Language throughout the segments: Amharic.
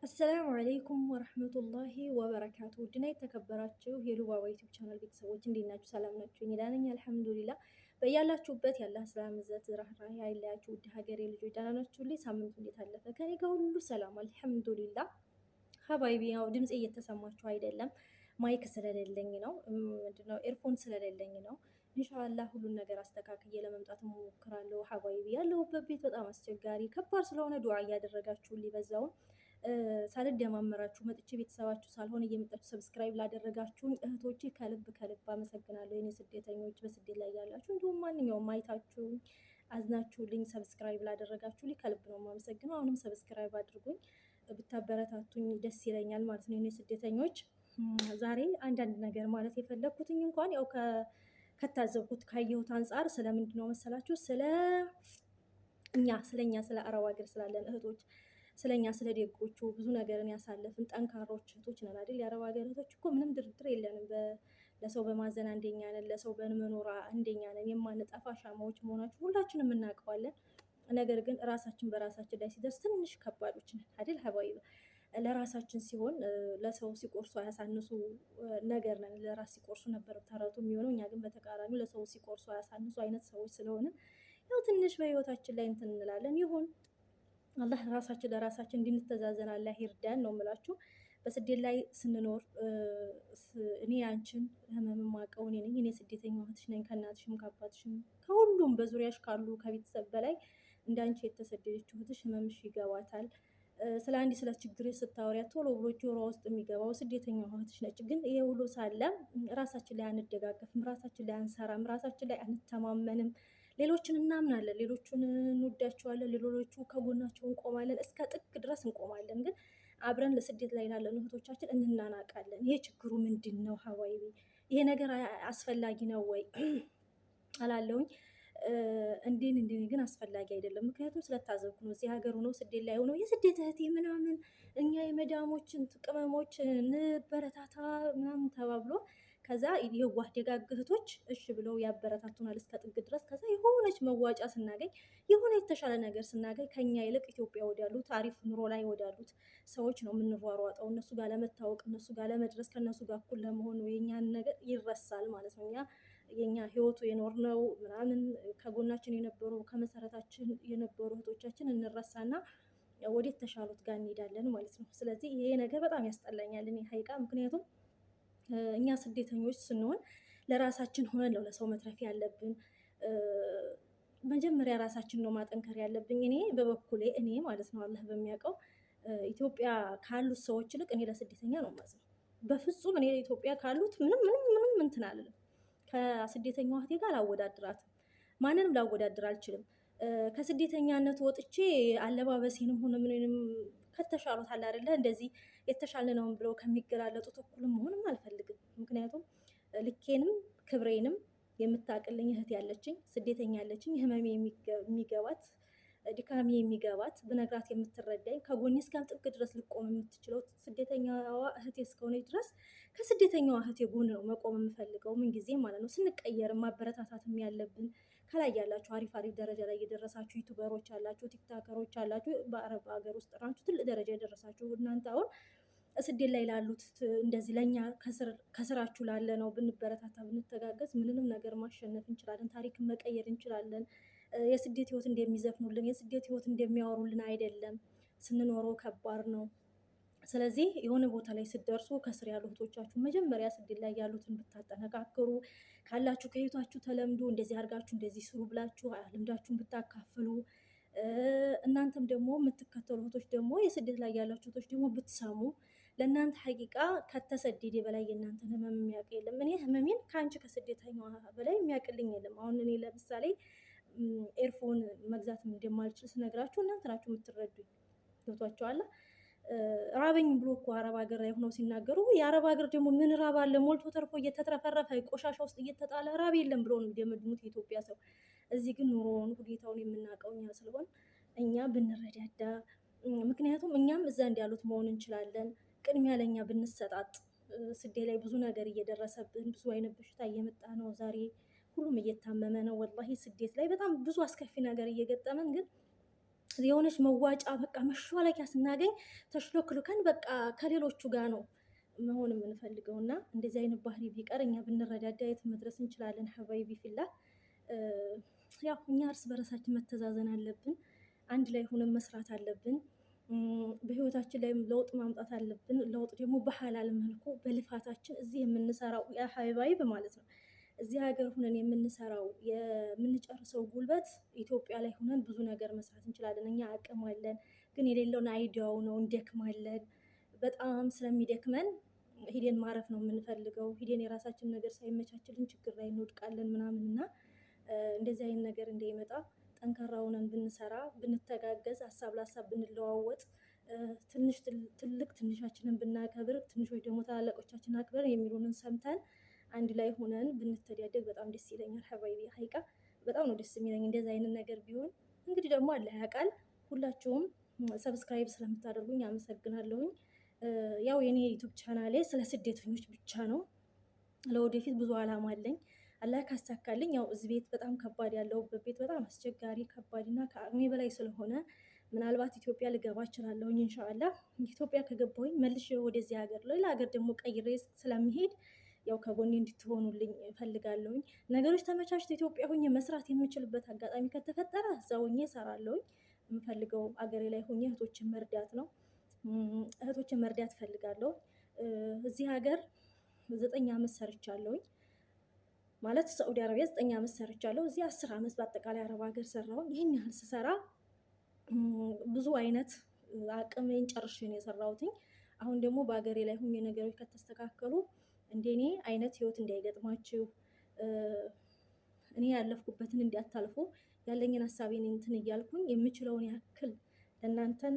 አሰላሙ አለይኩም ወረህመቱላሂ ወበረካቱ። ውድና የተከበራችሁ የሉባባ ዩቲዩብ ቻናል ቤተሰቦች እንዴት ናችሁ? ሰላም ናችሁ? እኔ ደህና ነኝ አልሐምዱሊላህ። በያላችሁበት የአላህ ሰላም እዝነት ራህራሄ አይለያችሁ። ውድ ሀገሬ ልጆች ደህና ናችሁልኝ? ሳምንቱ እንዴት አለፈ? ከኔ ጋር ሁሉ ሰላም አልሐምዱሊላህ። ሀባይቢ ያው ድምፄ እየተሰማችሁ አይደለም፣ ማይክ ስለሌለኝ ነው። ምንድነው ኤርፎን ስለሌለኝ ነው። ኢንሻአላህ ሁሉን ነገር አስተካክዬ ለመምጣት እሞክራለሁ። ሀባይቢ ያለሁበት ቤት በጣም አስቸጋሪ ከባድ ስለሆነ ዱዓ እያደረጋችሁልኝ በዛውም ሳልደማመራችሁ መጥቼ ቤተሰባችሁ ሳልሆን እየመጣችሁ ሰብስክራይብ ላደረጋችሁኝ እህቶቼ ከልብ ከልብ አመሰግናለሁ። የኔ ስደተኞች በስደት ላይ ያላችሁ እንዲሁም ማንኛውም አይታችሁኝ አዝናችሁልኝ ሰብስክራይብ ላደረጋችሁልኝ ከልብ ነው የማመሰግነው። አሁንም ሰብስክራይብ አድርጉኝ፣ ብታበረታቱኝ ደስ ይለኛል ማለት ነው። የኔ ስደተኞች ዛሬ አንዳንድ ነገር ማለት የፈለግኩትኝ እንኳን ያው ከታዘብኩት ካየሁት አንጻር ስለምንድን ነው መሰላችሁ? ስለኛ ስለ አረብ ሀገር ስላለን እህቶች ስለኛ ስለ ደጎቹ ብዙ ነገርን ያሳለፍን ጠንካሮች እህቶች ነን አይደል? የአረብ ሀገር እህቶች እኮ ምንም ድርድር የለንም። ለሰው በማዘን አንደኛ ነን፣ ለሰው በመኖር አንደኛ ነን። የማንጠፋ ሻማዎች መሆናችሁ ሁላችንም እናውቀዋለን። ነገር ግን ራሳችን በራሳችን ላይ ሲደርስ ትንሽ ከባዶች ነን አይደል? ሀባይ ለራሳችን ሲሆን ለሰው ሲቆርሱ አያሳንሱ ነገር ነን። ለራስ ሲቆርሱ ነበር ተረቱ የሚሆነው። እኛ ግን በተቃራኒው ለሰው ሲቆርሱ አያሳንሱ አይነት ሰዎች ስለሆንን ያው ትንሽ በህይወታችን ላይ እንትን እንላለን። ይሁን አላህ ራሳችን ለራሳችን እንድንተዛዘን አላህ ይርዳን ነው የምላችሁ። በስደት ላይ ስንኖር እኔ አንቺን ህመም ማቀው እኔ ነኝ። እኔ ስደተኛ እህትሽ ነኝ፣ ከእናትሽም ከአባትሽም ከሁሉም በዙሪያሽ ካሉ ከቤተሰብ በላይ እንዳንቺ የተሰደደችው እህትሽ ህመምሽ ይገባታል። ስለ አንድ ስለ ችግር ስታወሪያ ቶሎ ብሎ ጆሮ ውስጥ የሚገባው ስደተኛ እህትሽ ነች። ግን ይሄ ሁሉ ሳለ ራሳችን ላይ አንደጋገፍም፣ ራሳችን ላይ አንሰራም፣ ራሳችን ላይ አንተማመንም። ሌሎችን እናምናለን፣ ሌሎቹን እንወዳቸዋለን፣ ሌሎቹ ከጎናቸው እንቆማለን፣ እስከ ጥግ ድረስ እንቆማለን። ግን አብረን ለስደት ላይ ላለን እህቶቻችን እንናናቃለን። ይሄ ችግሩ ምንድን ነው? ሀዋይቢ ይሄ ነገር አስፈላጊ ነው ወይ አላለውኝ። እንዴ ግን አስፈላጊ አይደለም። ምክንያቱም ስለታዘብኩ ነው። እዚህ ሀገር ሆነው ስደት ላይ ሆነው የስደት እህቴ ምናምን እኛ የመዳሞችን ቅመሞች እንበረታታ ምናምን ተባብሎ ከዛ የዋህ ደጋግ እህቶች እሺ ብለው ያበረታቱናል እስከ ጥግ ድረስ። ከዛ የሆነች መዋጫ ስናገኝ የሆነ የተሻለ ነገር ስናገኝ ከኛ ይልቅ ኢትዮጵያ ወዳሉት አሪፍ ኑሮ ላይ ወዳሉት ሰዎች ነው የምንሯሯጠው። እነሱ ጋር ለመታወቅ፣ እነሱ ጋር ለመድረስ፣ ከእነሱ ጋር እኩል ለመሆን የኛን ነገር ይረሳል ማለት ነው። የኛ ህይወቱ የኖርነው ምናምን ከጎናችን የነበሩ ከመሰረታችን የነበሩ እህቶቻችን እንረሳና ወደ ተሻሉት ጋር እንሄዳለን ማለት ነው። ስለዚህ ይሄ ነገር በጣም ያስጠላኛል እኔ ሀይቃ። ምክንያቱም እኛ ስደተኞች ስንሆን ለራሳችን ሆነን ነው ለሰው መትረፍ ያለብን። መጀመሪያ ራሳችን ነው ማጠንከር ያለብኝ። እኔ በበኩሌ እኔ ማለት ነው አላህ በሚያውቀው ኢትዮጵያ ካሉት ሰዎች ይልቅ እኔ ለስደተኛ ነው የማዝነው። በፍጹም እኔ ኢትዮጵያ ካሉት ምንም እንትን አልልም። ከስደተኛዋ እህቴ ጋር አላወዳድራትም። ማንንም ላወዳድር አልችልም። ከስደተኛነት ወጥቼ አለባበሴንም ሆነ ምንም ከተሻሉት አለ አይደለ እንደዚህ የተሻለ ነው ብለው ከሚገላለጡት እኩል መሆንም አልፈልግም። ምክንያቱም ልኬንም ክብሬንም የምታቅልኝ እህት ያለችኝ፣ ስደተኛ ያለችኝ፣ ህመሜ የሚገባት ድካሜ የሚገባት ብነግራት የምትረዳኝ ከጎኔ እስከ ጥግ ድረስ ልቆም የምትችለው ስደተኛዋ እህቴ እስከሆነች ድረስ ከስደተኛዋ እህቴ ጎን ነው መቆም የምፈልገው ምን ጊዜ ማለት ነው። ስንቀየርም ማበረታታትም ያለብን ከላይ ያላችሁ አሪፍ ደረጃ ላይ የደረሳችሁ ዩቱበሮች አላችሁ፣ ቲክታከሮች አላችሁ፣ በአረብ ሀገር ውስጥ ናችሁ ትልቅ ደረጃ የደረሳችሁ እናንተ አሁን ስደት ላይ ላሉት እንደዚህ ለእኛ ከስራችሁ ላለ ነው ብንበረታታ ብንተጋገዝ ምንንም ነገር ማሸነፍ እንችላለን። ታሪክን መቀየር እንችላለን። የስደት ህይወት እንደሚዘፍኑልን የስደት ህይወት እንደሚያወሩልን አይደለም። ስንኖረው ከባድ ነው። ስለዚህ የሆነ ቦታ ላይ ስትደርሱ ከስር ያሉ እህቶቻችሁ መጀመሪያ ስደት ላይ ያሉትን ብታጠነካክሩ፣ ካላችሁ ከህይወታችሁ ተለምዶ እንደዚህ አድርጋችሁ እንደዚህ ስሩ ብላችሁ ልምዳችሁን ብታካፍሉ፣ እናንተም ደግሞ የምትከተሉ እህቶች ደግሞ የስደት ላይ ያላችሁ እህቶች ደግሞ ብትሰሙ፣ ለእናንተ ሀቂቃ ከተሰደደ በላይ የእናንተን ህመም የሚያውቅ የለም። እኔ ህመሜን ከአንቺ ከስደተኛ በላይ የሚያውቅልኝ የለም። አሁን እኔ ለምሳሌ ኤርፎን መግዛት እንደማልችል ስነግራችሁ እናንተ ናችሁ የምትረዱኝ። ገብቷችኋል? ራበኝ ብሎ እኮ አረብ ሀገር ላይ ሆነው ሲናገሩ የአረብ ሀገር ደግሞ ምን ራብ አለ ሞልቶ ተርፎ እየተትረፈረፈ ቆሻሻ ውስጥ እየተጣለ ራብ የለም ብሎ ነው የሚደመድሙት የኢትዮጵያ ሰው። እዚህ ግን ኑሮውን ሁኔታውን የምናውቀው እኛ ስለሆን እኛ ብንረዳዳ፣ ምክንያቱም እኛም እዛ እንዳሉት መሆን እንችላለን። ቅድሚያ ለእኛ ብንሰጣጥ። ስደት ላይ ብዙ ነገር እየደረሰብን ብዙ አይነት በሽታ እየመጣ ነው። ዛሬ ሁሉም እየታመመ ነው። ወላሂ ስደት ላይ በጣም ብዙ አስከፊ ነገር እየገጠመን ግን የሆነች መዋጫ በቃ መሿለኪያ ስናገኝ ተሽሎክልከን በቃ ከሌሎቹ ጋር ነው መሆን የምንፈልገው እና እንደዚህ አይነት ባህሪ ቢቀር እኛ ብንረዳዳ የት መድረስ እንችላለን። ሀባይቢ ፊላ ያው እኛ እርስ በርሳችን መተዛዘን አለብን። አንድ ላይ ሆነን መስራት አለብን። በህይወታችን ላይ ለውጥ ማምጣት አለብን። ለውጥ ደግሞ በሐላል መልኩ በልፋታችን እዚህ የምንሰራው ሀባይብ ማለት ነው። እዚህ ሀገር ሆነን የምንሰራው የምንጨርሰው ጉልበት ኢትዮጵያ ላይ ሆነን ብዙ ነገር መስራት እንችላለን። እኛ አቅም አለን፣ ግን የሌለውን አይዲያው ነው እንደክማለን። በጣም ስለሚደክመን ሂደን ማረፍ ነው የምንፈልገው። ሂደን የራሳችን ነገር ሳይመቻችልን ችግር ላይ እንወድቃለን ምናምን እና እንደዚህ አይነት ነገር እንዳይመጣ ጠንካራ ሆነን ብንሰራ፣ ብንተጋገዝ፣ ሀሳብ ለሀሳብ ብንለዋወጥ፣ ትልቅ ትንሻችንን ብናከብር፣ ትንሾች ደግሞ ታላላቆቻችን አክብረን የሚሉንን ሰምተን አንድ ላይ ሆነን ብንተዳደግ በጣም ደስ ይለኛል። ሀባይቢ ሀይቃ በጣም ነው ደስ የሚለኝ እንደዚህ አይነት ነገር ቢሆን። እንግዲህ ደግሞ አላህ ያውቃል። ሁላችሁም ሰብስክራይብ ስለምታደርጉኝ አመሰግናለሁኝ። ያው የኔ ዩቱብ ቻናሌ ስለ ስደተኞች ብቻ ነው። ለወደፊት ብዙ አላማ አለኝ። አላህ ካሳካልኝ ያው እዚህ ቤት በጣም ከባድ ያለሁበት ቤት በጣም አስቸጋሪ ከባድና ከአቅሜ በላይ ስለሆነ ምናልባት ኢትዮጵያ ልገባ እችላለሁኝ። ኢንሻአላህ ኢትዮጵያ ከገባሁኝ መልሼ ወደዚህ ሀገር ሌላ ሀገር ደግሞ ቀይሬ ስለሚሄድ ያው ከጎኔ እንድትሆኑልኝ እፈልጋለሁኝ። ነገሮች ተመቻችተው ኢትዮጵያ ሆኜ መስራት የምችልበት አጋጣሚ ከተፈጠረ እዛ ሆኜ እሰራለሁኝ። የምፈልገው አገሬ ላይ ሆኜ እህቶችን መርዳት ነው። እህቶችን መርዳት እፈልጋለሁ። እዚህ ሀገር 9 ዓመት ሰርቻለሁኝ። ማለት ሳዑዲ አረቢያ 9 ዓመት ሰርቻለሁ። እዚህ 10 ዓመት በአጠቃላይ አረብ ሀገር ሰራሁኝ። ይህን ያህል ስሰራ ብዙ አይነት አቅሜን ጨርሼ ነው የሰራሁትኝ። አሁን ደግሞ በሀገሬ ላይ ሆኜ ነገሮች ከተስተካከሉ እንደኔ አይነት ህይወት እንዳይገጥማችሁ፣ እኔ ያለፍኩበትን እንዲያታልፉ ያለኝን ሀሳቤን እንትን እያልኩኝ የምችለውን ያክል ለእናንተን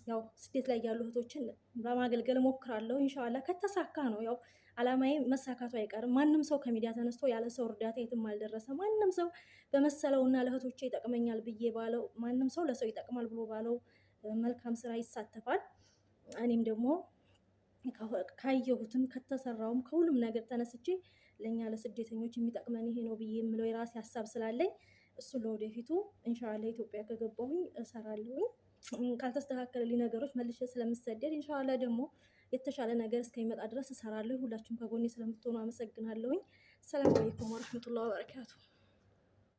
ያው ስደት ላይ ያሉ እህቶችን ለማገልገል እሞክራለሁ። ኢንሻአላህ ከተሳካ ነው ያው አላማዬ መሳካቱ አይቀርም። ማንም ሰው ከሚዲያ ተነስቶ ያለ ሰው እርዳታ የትም አልደረሰ። ማንም ሰው በመሰለውና ለእህቶቼ ይጠቅመኛል ብዬ ባለው ማንም ሰው ለሰው ይጠቅማል ብሎ ባለው መልካም ስራ ይሳተፋል። እኔም ደግሞ ካየሁትም ከተሰራውም ከሁሉም ነገር ተነስቼ ለኛ ለስደተኞች የሚጠቅመን ይሄ ነው ብዬ የምለው የራሴ ሀሳብ ስላለኝ እሱ ለወደፊቱ ኢንሻአላህ ኢትዮጵያ ከገባሁኝ እሰራለሁኝ። ካልተስተካከለልኝ ነገሮች መልሼ ስለምሰደድ ኢንሻአላህ ደግሞ የተሻለ ነገር እስከሚመጣ ድረስ እሰራለሁ። ሁላችሁም ከጎኔ ስለምትሆኑ አመሰግናለሁኝ። ሰላም አለይኩም ወራህመቱላሂ ወበረካቱ።